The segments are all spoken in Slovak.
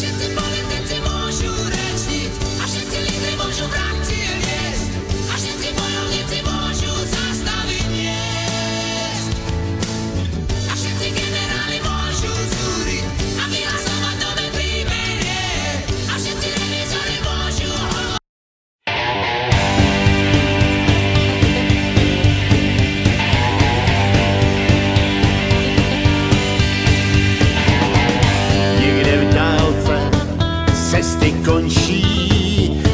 všetci politici môžu rečniť, a všetci lídri môžu frakcie viesť, a všetci bojovníci môžu zastaviť miest. A všetci generáli môžu zúriť a vyhlasovať nové prímerie, a všetci revízori môžu cesty končí,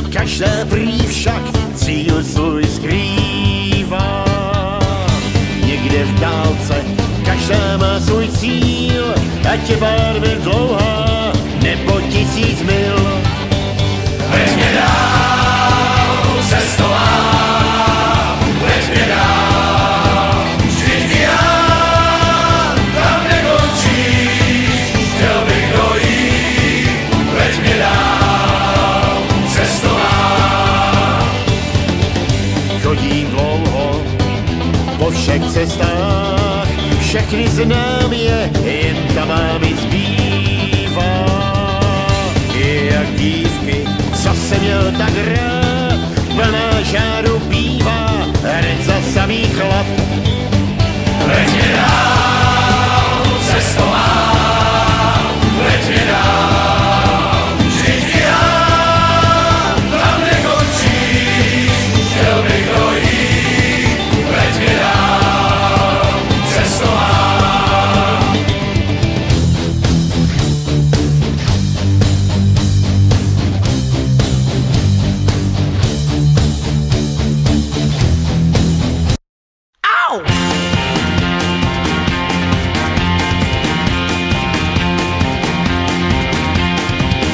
každá prý však cíl svůj skrývá. Někde v dálce každá má svůj cíl, ať je pár mil dlouhá nebo 1000 mil. Veď mě dál, cestová, veď mě dál, vždyť já tam nekončíš, chtěl bych dojít, veď mě dál, cestová. Chodím dlouho po všech cestách, všechny znám je, jen ta má mi zbývá. Je jak dívky, co jsem měl tak rád, plná žáru bývá, hned za samý chlap. Veď mě dál, cestová, veď mě dál, vždyť já tam nekončím, chtěl bych dojít, veď mě dál, cestová.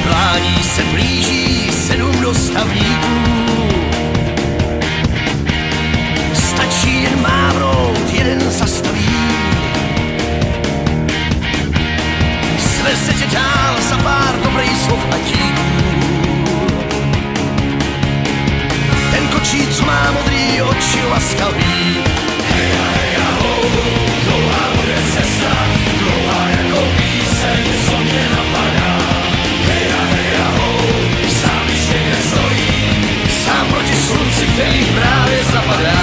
Klání se blíží 7 dostavníků, stačí jen mávnout, jeden zastaví. Sveze tě dál za pár dobrých slov a díků. Ten kočí, co má modrý oči laskavý. Heja, heja, ho, dlouhá bude cesta, dlouhá jako píseň, co mě napadá. Heja, heja, ho, sám když někde stojí, sám proti slunci, který právě zapadá.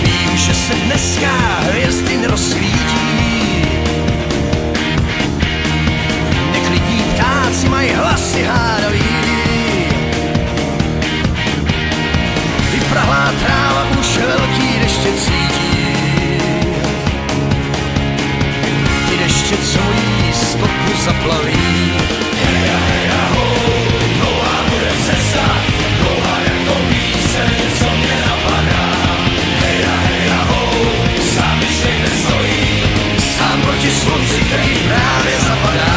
Vím, že se dneska hvězdy nerozsvítí, neklidní ptáci mají hlasy hádavý. Vyprahlá tráva už velký deště cítí, ty deště, co mojí stopu zaplaví. Heja, heja, ho, dlouhá bude cesta, dlouhá jako píseň, co mě napadá. Heja, heja, ho, sám když někde stojí, sám proti slunci, který právě zapadá.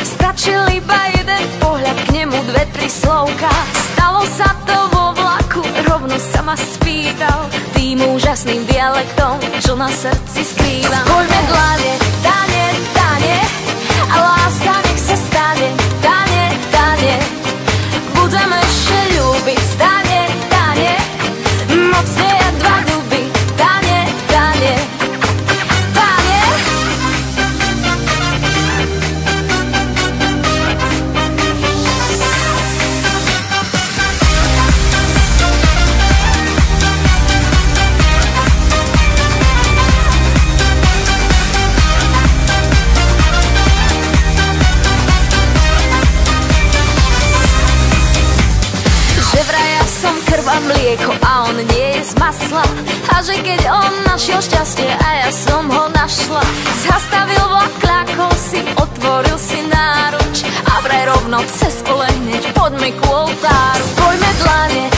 Stačil iba jeden pohľad, k nemu 2-3 slovka. Stalo sa to vo vlaku, rovno sa ma spýtal tým úžasným dialektom, čo na srdci skrývam. Poďme dlane, dane, dane, a láska nech sa stane, dane, dane. Budeme ešte ľúbiť, dane, dane, mocne jak 2 duby, dane, dane. že keď on našiel šťastie a ja som ho našla, zastavil vlak, kľakol si, otvoril si náruč a vraj rovno cez pole hneď poďme ku oltáru. Spojme dlane